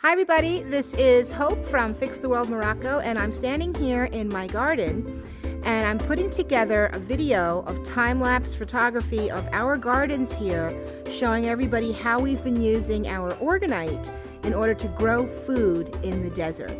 Hi everybody, this is Hope from Fix the World Morocco, and I'm standing here in my garden and I'm putting together a video of time-lapse photography of our gardens here, showing everybody how we've been using our Orgonite in order to grow food in the desert.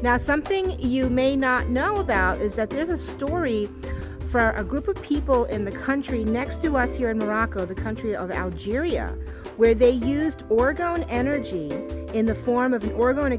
Now, something you may not know about is that there's a story for a group of people in the country next to us here in Morocco, the country of Algeria, where they used Orgone Energy in the form of an orgone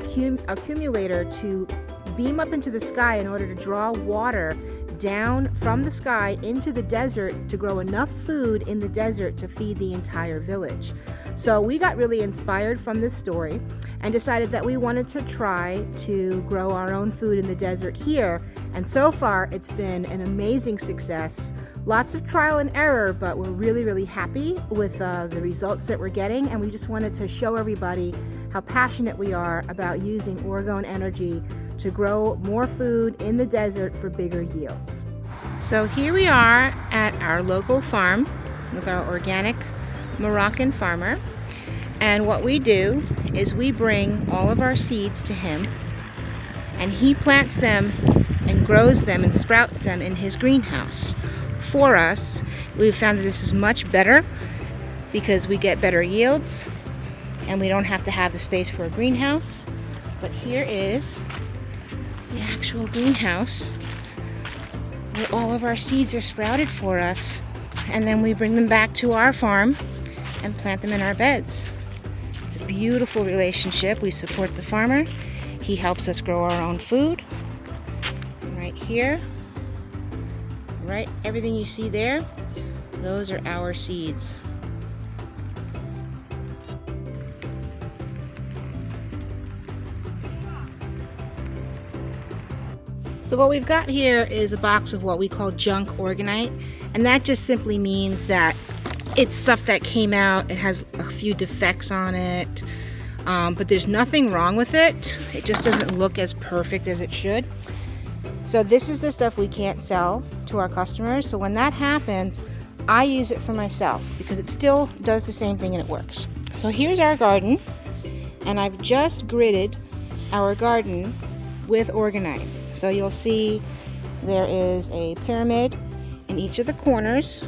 accumulator to beam up into the sky in order to draw water down from the sky into the desert to grow enough food in the desert to feed the entire village. So we got really inspired from this story and decided that we wanted to try to grow our own food in the desert here. And so far it's been an amazing success. Lots of trial and error, but we're really happy with the results that we're getting, and we just wanted to show everybody how passionate we are about using Orgone Energy to grow more food in the desert for bigger yields. So here we are at our local farm with our organic Moroccan farmer, and what we do is we bring all of our seeds to him and he plants them and grows them and sprouts them in his greenhouse for us. We've found that this is much better because we get better yields and we don't have to have the space for a greenhouse. But here is the actual greenhouse where all of our seeds are sprouted for us, and then we bring them back to our farm and plant them in our beds. It's a beautiful relationship. We support the farmer. He helps us grow our own food. Right here, right, everything you see there, those are our seeds. So what we've got here is a box of what we call junk Orgonite, and that just simply means that it's stuff that came out. It has a few defects on it, but there's nothing wrong with it. It just doesn't look as perfect as it should. So this is the stuff we can't sell to our customers. So when that happens, I use it for myself because it still does the same thing and it works. So here's our garden, and I've just gridded our garden with Orgonite. So you'll see there is a pyramid in each of the corners,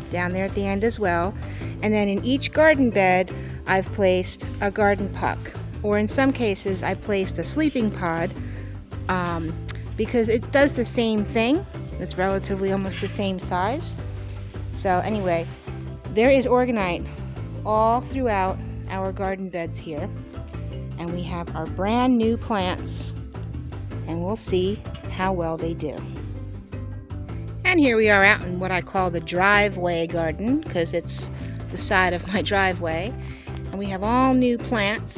down there at the end as well. And then in each garden bed, I've placed a garden puck, or in some cases, I placed a sleeping pod, because it does the same thing. It's relatively almost the same size. So anyway, there is Orgonite all throughout our garden beds here, and we have our brand new plants, and we'll see how well they do. And here we are out in what I call the driveway garden, because it's the side of my driveway, and we have all new plants,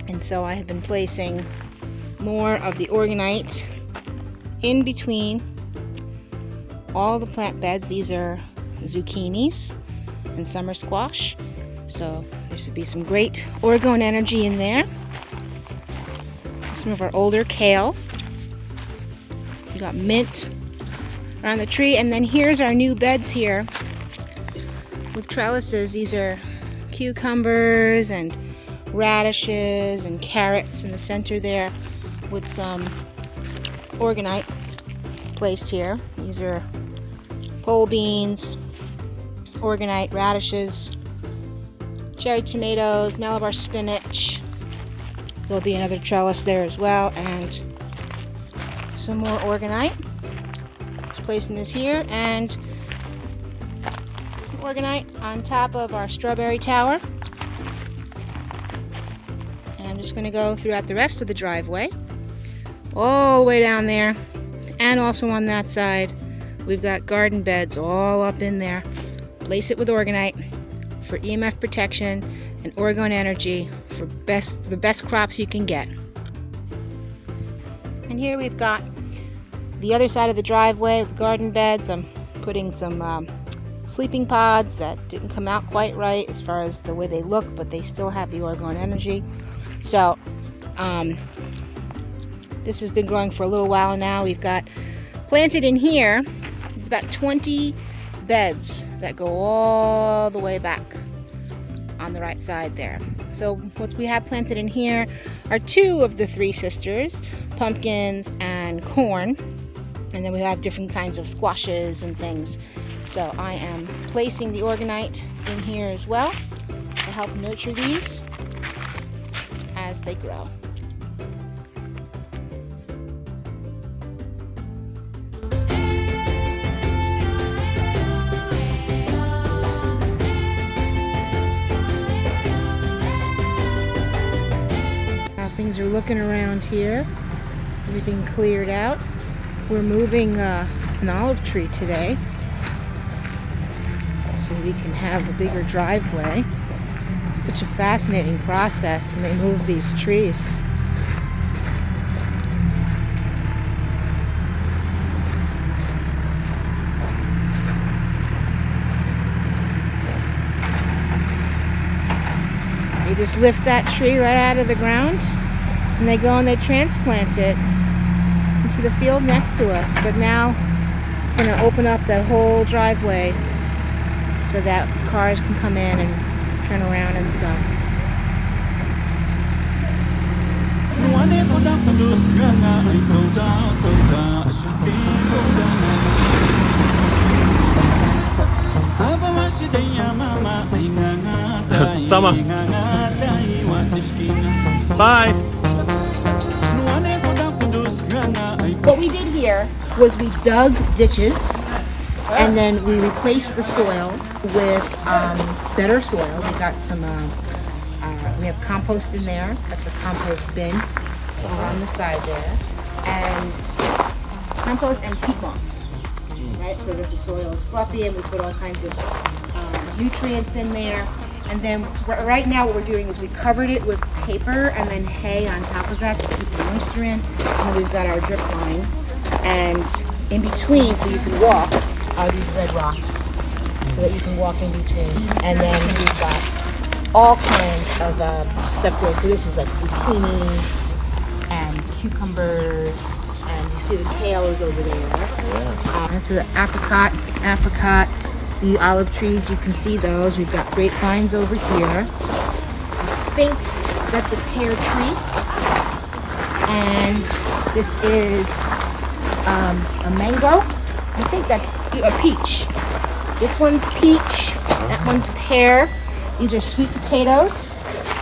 and so I have been placing more of the Orgonite in between all the plant beds. These are zucchinis and summer squash, so there should be some great Orgone Energy in there. Some of our older kale. We got mint around the tree, and then here's our new beds here with trellises. These are cucumbers and radishes and carrots in the center there, with some Orgonite placed here. These are pole beans, Orgonite, radishes, cherry tomatoes, Malabar spinach. There'll be another trellis there as well, and some more Orgonite. Just placing this here, and Orgonite on top of our strawberry tower. And I'm just going to go throughout the rest of the driveway, all the way down there, and also on that side. We've got garden beds all up in there. Place it with Orgonite for EMF protection and Orgone Energy for the best crops you can get. And here we've got the other side of the driveway with garden beds. I'm putting some sleeping pods that didn't come out quite right as far as the way they look, but they still have the Orgone Energy. So this has been growing for a little while now. We've got planted in here, it's about 20 beds that go all the way back on the right side there. So what we have planted in here are 2 of the 3 sisters, pumpkins and corn. And then we have different kinds of squashes and things. So I am placing the Orgonite in here as well to help nurture these as they grow. Things are looking around here. Everything cleared out. We're moving an olive tree today so we can have a bigger driveway. It's such a fascinating process when they move these trees. They just lift that tree right out of the ground, and they go and they transplant it into the field next to us. But now it's going to open up that whole driveway so that cars can come in and turn around and stuff. Sama. Bye. What we did here was we dug ditches and then we replaced the soil with better soil. We got some, we have compost in there. That's the compost bin on the side there. And compost and peat moss, right? So that the soil is fluffy, and we put all kinds of nutrients in there. And then right now what we're doing is we covered it with paper and then hay on top of that to keep the moisture in. And then we've got our drip line. And in between, so you can walk, are these red rocks. So that you can walk in between. And then we've got all kinds of stuff going. So this is like zucchinis and cucumbers. And you see the kale is over there. Yeah. And so the apricot. The olive trees, you can see those. We've got grapevines over here. I think that's a pear tree. And this is a mango. I think that's a peach. This one's peach. That one's pear. These are sweet potatoes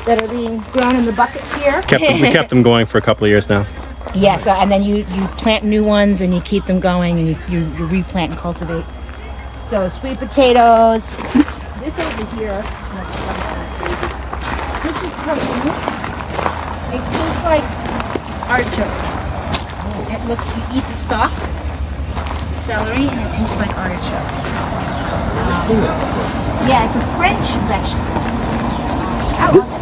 that are being grown in the buckets here. We kept them going for a couple of years now. Yeah, so, and then you plant new ones and you keep them going and you replant and cultivate. So sweet potatoes. This over here. This is pumpkin. It tastes like artichoke. It looks, you eat the stalk, the celery, and it tastes like artichoke. Yeah, it's a French vegetable. I love it.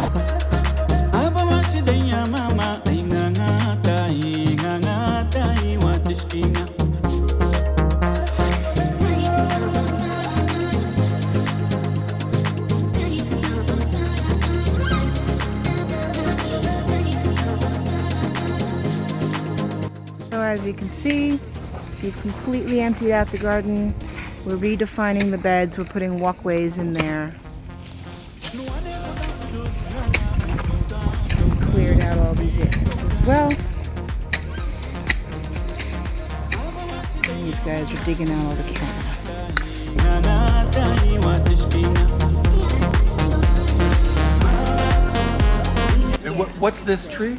As you can see, we've completely emptied out the garden. We're redefining the beds. We're putting walkways in there. Cleared out all these areas as well. And these guys are digging out all the catnip. And what's this tree?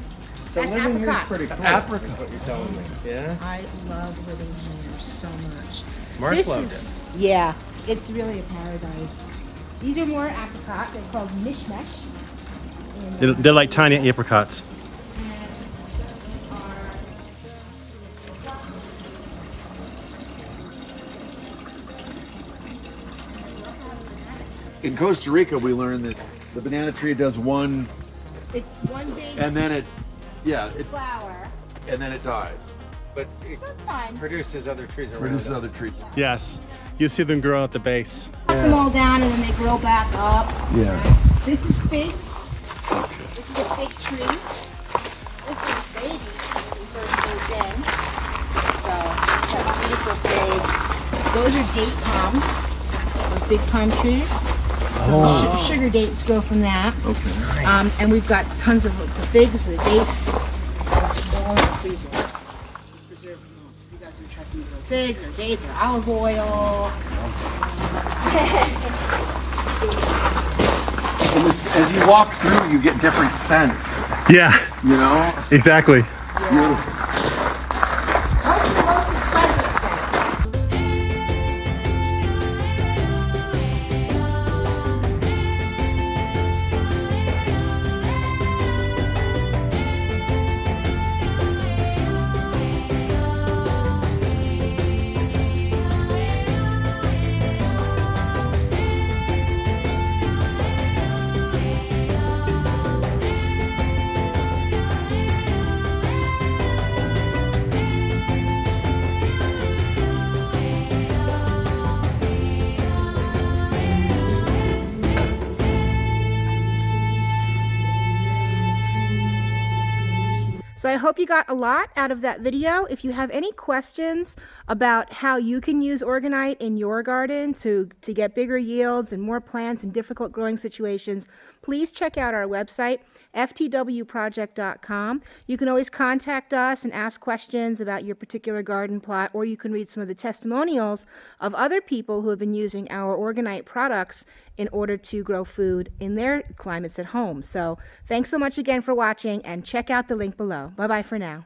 So that's apricot. Pretty cool. Apricot, what you're telling me. Yeah. I love living here so much. Mark loved it. Yeah, it's really a paradise. These are more apricot. They're called mishmash. They're like tiny apricots. In Costa Rica, we learned that the banana tree does one. It's one big. And then it flower. And then it dies. But it Sometimes produces other trees around Produces it. other trees. Yes. You see them grow at the base. Cut them all down and then they grow back up. Yeah. Right? This is figs. This is a fig tree. This is baby when we first moved in. So it's got beautiful figs. Those are date palms. Those big palm trees. So sugar dates grow from that. Okay. And we've got tons of the figs, the dates, all in the freezer. Preserved most. If you guys are interested in grow figs or dates or olive oil. And this, as you walk through, you get different scents. Yeah, You know. exactly. What's the most expensive scent? So I hope you got a lot out of that video. If you have any questions about how you can use Orgonite in your garden to get bigger yields and more plants in difficult growing situations, please check out our website, ftwproject.com. You can always contact us and ask questions about your particular garden plot, or you can read some of the testimonials of other people who have been using our Orgonite products in order to grow food in their climates at home. So thanks so much again for watching, and check out the link below. Bye-bye for now.